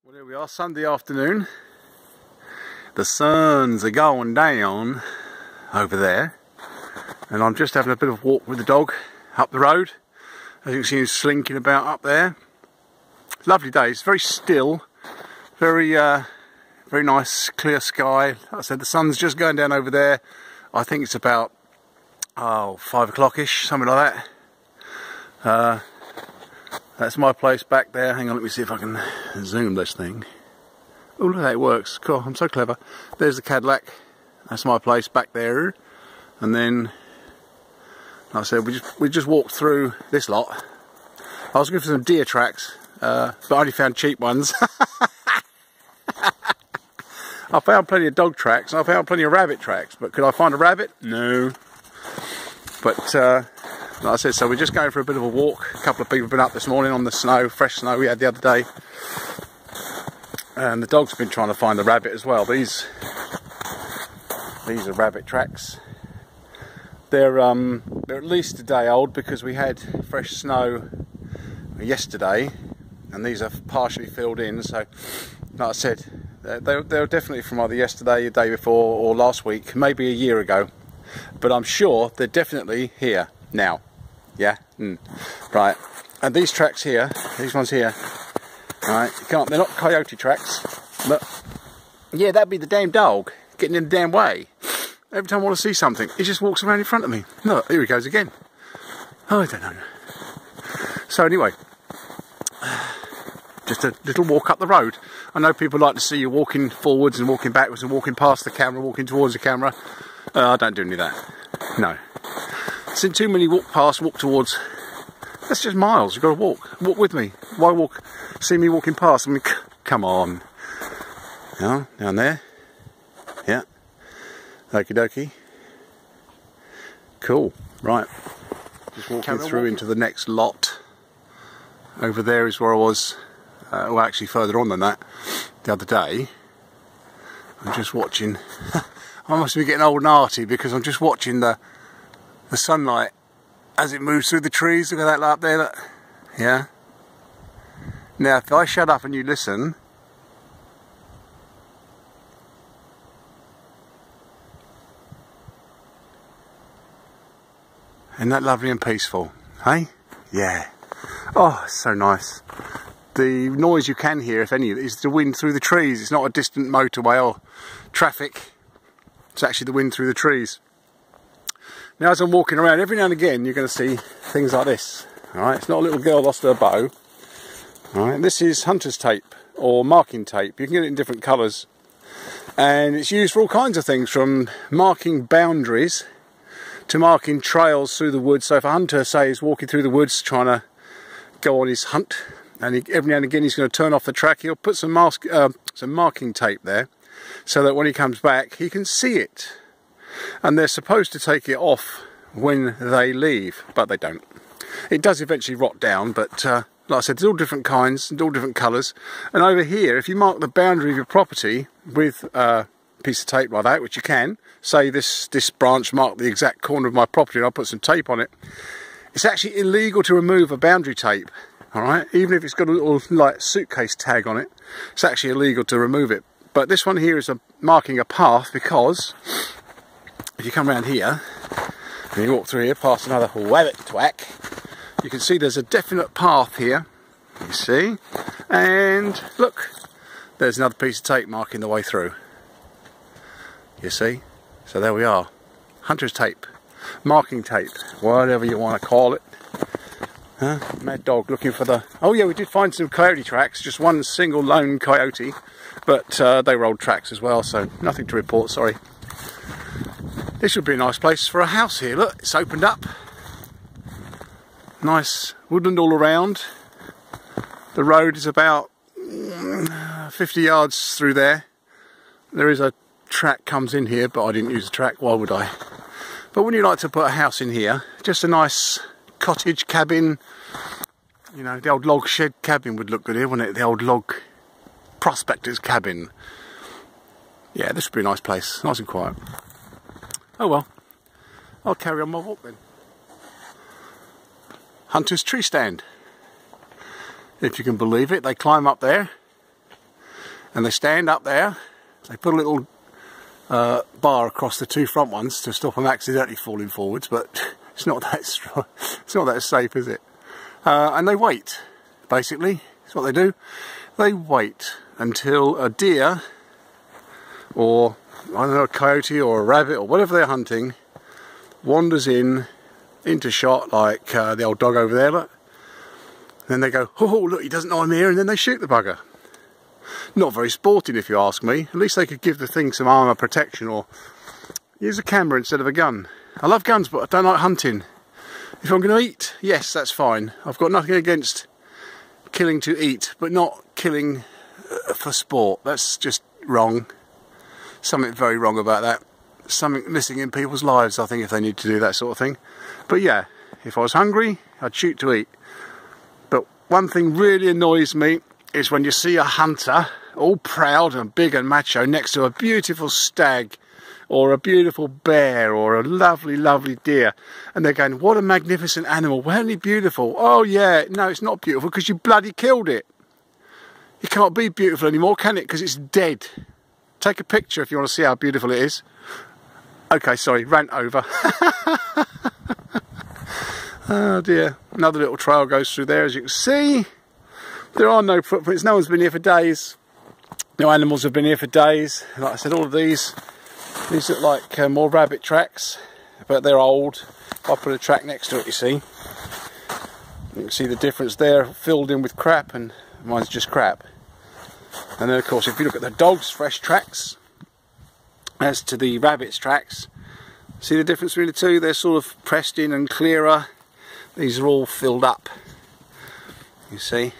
Well, here we are, Sunday afternoon. The sun's going down over there, and I'm just having a bit of a walk with the dog up the road. As you can see, he's slinking about up there. Lovely day. It's very still, very nice, clear sky. Like I said, the sun's just going down over there. I think it's about 5 o'clock-ish, something like that. That's my place back there. Hang on, let me see if I can zoom this thing. Oh, look at that, it works. Cool, I'm so clever. There's the Cadillac. That's my place back there. And then, like I said, we just walked through this lot. I was looking for some deer tracks, but I only found cheap ones. I found plenty of dog tracks, and I found plenty of rabbit tracks, but could I find a rabbit? No. But, like I said, so we're just going for a bit of a walk. A couple of people have been up this morning on the snow, fresh snow we had the other day. And the dog's been trying to find the rabbit as well. These are rabbit tracks. They're at least a day old because we had fresh snow yesterday, and these are partially filled in. So, like I said, they're definitely from either yesterday, the day before, or last week, maybe a year ago. But I'm sure they're definitely here now. Yeah, right. And these tracks here, these ones here, right? They're not coyote tracks, but yeah, that'd be the damn dog getting in the damn way. Every time I want to see something, he just walks around in front of me. Look, here he goes again. Oh, I don't know. So anyway, just a little walk up the road. I know people like to see you walking forwards and walking backwards and walking past the camera, walking towards the camera. I don't do any of that. No. Seen too many walk past, walk towards. That's just miles. You've got to walk. Walk with me. Why walk? See me walking past? I mean, come on. Yeah, down there. Yeah. Okie dokie. Cool. Right. Just walking through into the next lot. Over there is where I was. Well, actually further on than that. The other day. I'm just watching. I must be getting old and arty because I'm just watching the sunlight as it moves through the trees. Look at that light up there, look. Yeah. Now if I shut up and you listen, isn't that lovely and peaceful? Hey? Yeah. Oh, it's so nice. The noise you can hear, if any, is the wind through the trees. It's not a distant motorway or traffic. It's actually the wind through the trees. Now as I'm walking around, every now and again you're going to see things like this. Alright, it's not a little girl lost her bow. Alright, this is hunter's tape or marking tape. You can get it in different colours. And it's used for all kinds of things, from marking boundaries to marking trails through the woods. So if a hunter, say, is walking through the woods trying to go on his hunt, and every now and again he's going to turn off the track, he'll put some marking tape there, so that when he comes back he can see it. And they're supposed to take it off when they leave, but they don't. It does eventually rot down, but like I said, there's all different kinds and all different colours. And over here, if you mark the boundary of your property with a piece of tape like that, which you can, say this branch marked the exact corner of my property and I'll put some tape on it, it's actually illegal to remove a boundary tape. Alright, even if it's got a little like suitcase tag on it, it's actually illegal to remove it. But this one here is marking a path, because if you come around here and you walk through here past another rabbit twack, you can see there's a definite path here, you see, and look, there's another piece of tape marking the way through, you see. So there we are, hunter's tape, marking tape, whatever you want to call it. Mad dog looking for the... Oh yeah, we did find some coyote tracks, just one single lone coyote, but they were old tracks as well, so nothing to report, sorry. This would be a nice place for a house here. Look, it's opened up. Nice woodland all around. The road is about 50 yards through there. There is a track comes in here, but I didn't use the track, why would I? But wouldn't you like to put a house in here? Just a nice cottage cabin, you know, the old log shed cabin would look good here, wouldn't it? The old log prospector's cabin. Yeah, this would be a nice place, nice and quiet. Oh well, I'll carry on my walk then. Hunter's tree stand. If you can believe it, they climb up there and they stand up there. They put a little bar across the two front ones to stop them accidentally falling forwards, but it's not that strong. It's not that safe, is it? And they wait, basically. That's what they do. They wait until a deer, or I don't know, a coyote or a rabbit or whatever they're hunting, wanders into shot, like the old dog over there, look. Then they go, oh look, he doesn't know I'm here, and then they shoot the bugger. Not very sporting, if you ask me. At least they could give the thing some armour protection, or use a camera instead of a gun. I love guns, but I don't like hunting. If I'm going to eat, yes, that's fine. I've got nothing against killing to eat, but not killing for sport. That's just wrong. Something very wrong about that. Something missing in people's lives, I think, if they need to do that sort of thing. But yeah, if I was hungry, I'd shoot to eat. But one thing really annoys me is when you see a hunter all proud and big and macho next to a beautiful stag or a beautiful bear or a lovely, lovely deer, and they're going, what a magnificent animal, wasn't he beautiful? Oh yeah, no, it's not beautiful because you bloody killed it. It can't be beautiful anymore, can it? Because it's dead. Take a picture if you want to see how beautiful it is. Okay, sorry, rant over. Oh dear, another little trail goes through there, as you can see. There are no footprints, no one's been here for days. No animals have been here for days. Like I said, all of these look like more rabbit tracks, but they're old. I'll put a track next to it, you see. You can see the difference there, filled in with crap, and mine's just crap. And then of course, if you look at the dog's fresh tracks, as to the rabbit's tracks, see the difference between the two? They're sort of pressed in and clearer. These are all filled up, you see.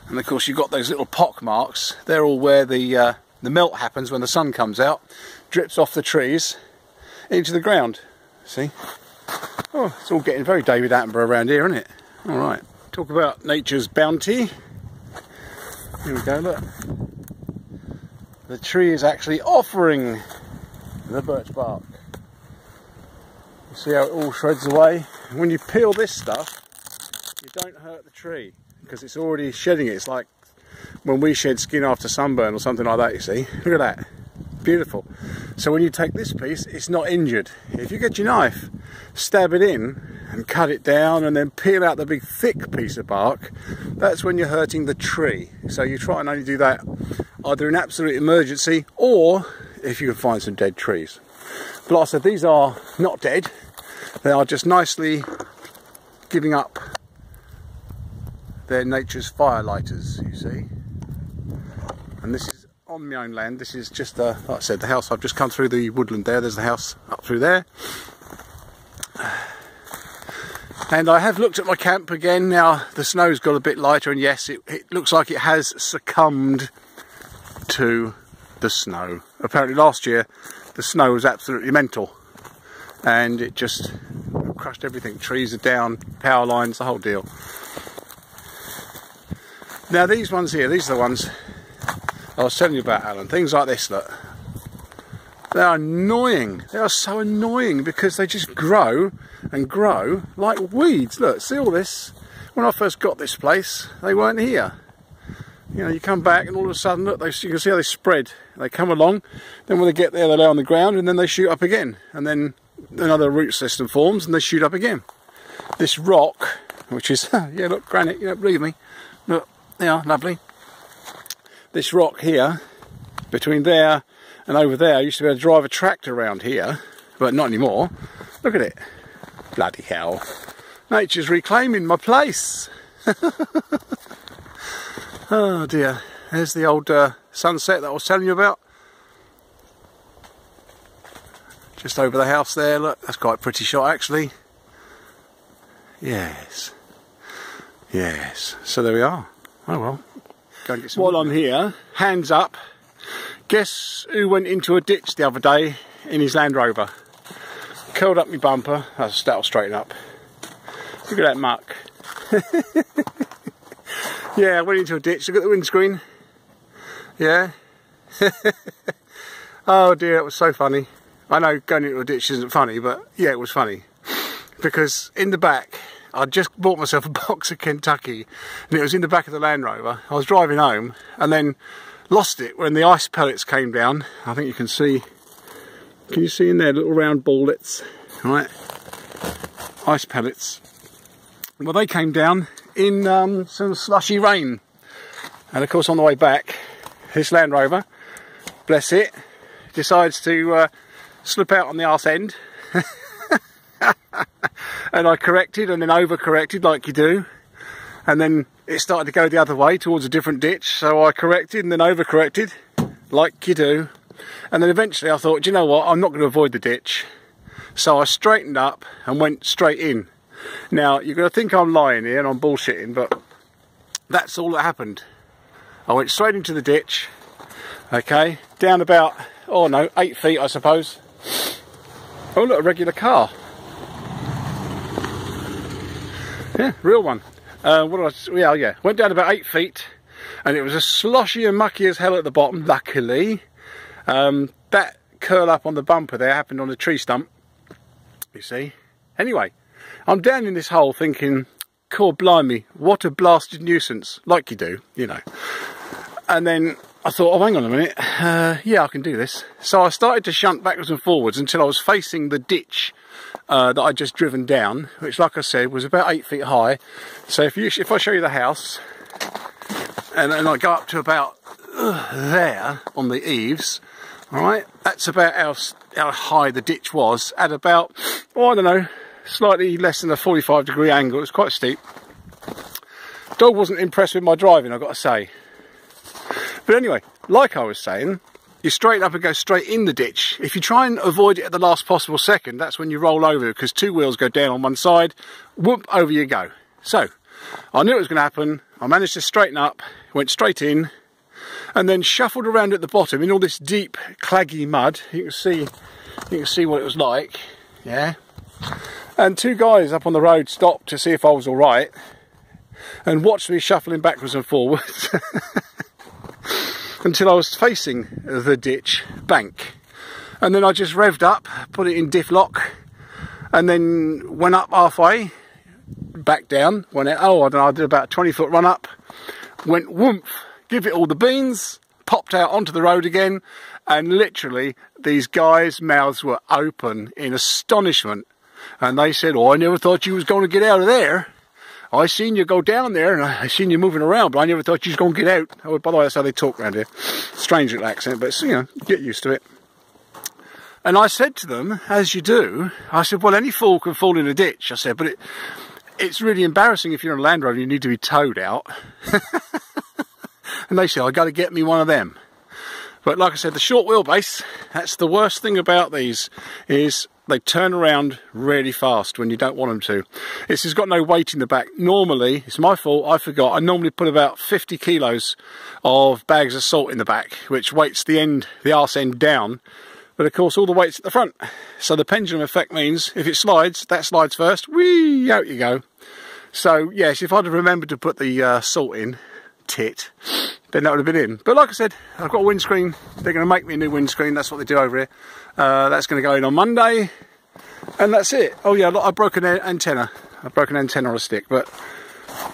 And of course you've got those little pock marks. They're all where the melt happens when the sun comes out, drips off the trees into the ground. See? Oh, it's all getting very David Attenborough around here, isn't it? All right. Talk about nature's bounty. Here we go. Look. The tree is actually offering the birch bark. You see how it all shreds away? And when you peel this stuff, you don't hurt the tree, because it's already shedding it. It's like when we shed skin after sunburn or something like that, you see. Look at that. Beautiful. So when you take this piece, it's not injured. If you get your knife, stab it in and cut it down and then peel out the big thick piece of bark, that's when you're hurting the tree. So you try and only do that either in absolute emergency or if you can find some dead trees. But like I said, these are not dead. They are just nicely giving up their nature's fire lighters, you see. And this is on my own land. This is just, like I said, the house. I've just come through the woodland there. There's the house up through there. And I have looked at my camp again. Now the snow's got a bit lighter, and yes, it looks like it has succumbed to the snow. Apparently last year the snow was absolutely mental, and it just crushed everything. Trees are down, power lines, the whole deal. Now these ones here, these are the ones I was telling you about, Alan. Things like this, look. They are annoying. They are so annoying because they just grow and grow like weeds. Look, see all this? When I first got this place, they weren't here. You know, you come back and all of a sudden, look, you can see how they spread. They come along, then when they get there, they lay on the ground, and then they shoot up again. And then another root system forms and they shoot up again. This rock, which is, yeah, look, granite, you don't believe me. Look, they are lovely. This rock here, between there and over there, I used to be able to drive a tractor around here, but not anymore. Look at it. Bloody hell. Nature's reclaiming my place. Oh dear. There's the old sunset that I was telling you about. Just over the house there, look. That's quite a pretty shot actually. Yes. Yes. So there we are. Oh well. Go and get some. While I'm here, hands up. Guess who went into a ditch the other day in his Land Rover? Curled up my bumper. That'll straighten up. Look at that muck. Yeah, I went into a ditch. Look at the windscreen. Yeah. Oh dear, it was so funny. I know going into a ditch isn't funny, but yeah, it was funny. Because in the back, I'd just bought myself a box of Kentucky, and it was in the back of the Land Rover. I was driving home, and then lost it when the ice pellets came down. I think you can see, can you see in there little round ballets, right? Ice pellets. Well, they came down in some slushy rain. And of course on the way back, this Land Rover, bless it, decides to slip out on the arse end. And I corrected and then over-corrected like you do. And then it started to go the other way towards a different ditch. So I corrected and then over-corrected like you do. And then eventually I thought, do you know what, I'm not going to avoid the ditch. So I straightened up and went straight in. Now, you're going to think I'm lying here and I'm bullshitting, but that's all that happened. I went straight into the ditch, okay, down about, oh no, 8 feet I suppose. Oh look, a regular car. Yeah, real one. Yeah, went down about 8 feet, and it was as sloshy and mucky as hell at the bottom, luckily. That curl up on the bumper there happened on a tree stump, you see. Anyway, I'm down in this hole thinking, God blimey, what a blasted nuisance, like you do, you know. And then I thought, oh, hang on a minute, yeah, I can do this. So I started to shunt backwards and forwards until I was facing the ditch that I'd just driven down, which, like I said, was about 8 feet high. So if I show you the house, and I go up to about there on the eaves, all right, that's about how high the ditch was, at about, oh, I don't know, slightly less than a 45-degree angle. It was quite steep. Dog wasn't impressed with my driving, I've got to say. But anyway, like I was saying, you straighten up and go straight in the ditch. If you try and avoid it at the last possible second, that's when you roll over, because two wheels go down on one side, whoop, over you go. So, I knew it was going to happen. I managed to straighten up, went straight in, and then shuffled around at the bottom in all this deep, claggy mud. You can see what it was like, yeah. And two guys up on the road stopped to see if I was all right, and watched me shuffling backwards and forwards. Until I was facing the ditch bank, and then I just revved up, put it in diff lock, and then went up halfway, back down, went out, oh I don't know, I did about a 20-foot run up, went whoomp, give it all the beans, popped out onto the road again, and literally these guys' mouths were open in astonishment, and they said, oh, I never thought you was going to get out of there. I seen you go down there, and I seen you moving around, but I never thought you was going to get out. Oh, by the way, that's how they talk around here. Strange little accent, but you know, get used to it. And I said to them, as you do, I said, well, any fool can fall in a ditch. I said, but it's really embarrassing if you're on a Land Rover, you need to be towed out. And they said, I got to get me one of them. But like I said, the short wheelbase, that's the worst thing about these, is they turn around really fast when you don't want them to. This has got no weight in the back. Normally, it's my fault, I forgot, I normally put about 50 kilos of bags of salt in the back, which weights the arse end down. But of course, all the weight's at the front. So the pendulum effect means, if it slides, that slides first, whee, out you go. So yes, if I'd have remembered to put the salt in, tit, then that would have been in. But like I said, I've got a windscreen. They're going to make me a new windscreen. That's what they do over here. That's going to go in on Monday, and that's it. Oh yeah, look, I broke an antenna. I broke an antenna on a stick, but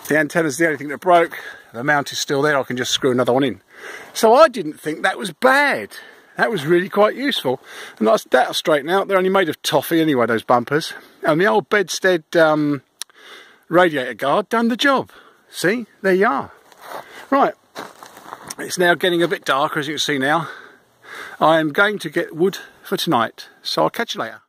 the antenna's the only thing that broke. The mount is still there. I can just screw another one in. So I didn't think that was bad. That was really quite useful. And that'll straighten out. They're only made of toffee anyway, those bumpers. And the old bedstead radiator guard done the job. See, there you are. Right, it's now getting a bit darker, as you can see now. I am going to get wood for tonight, so I'll catch you later.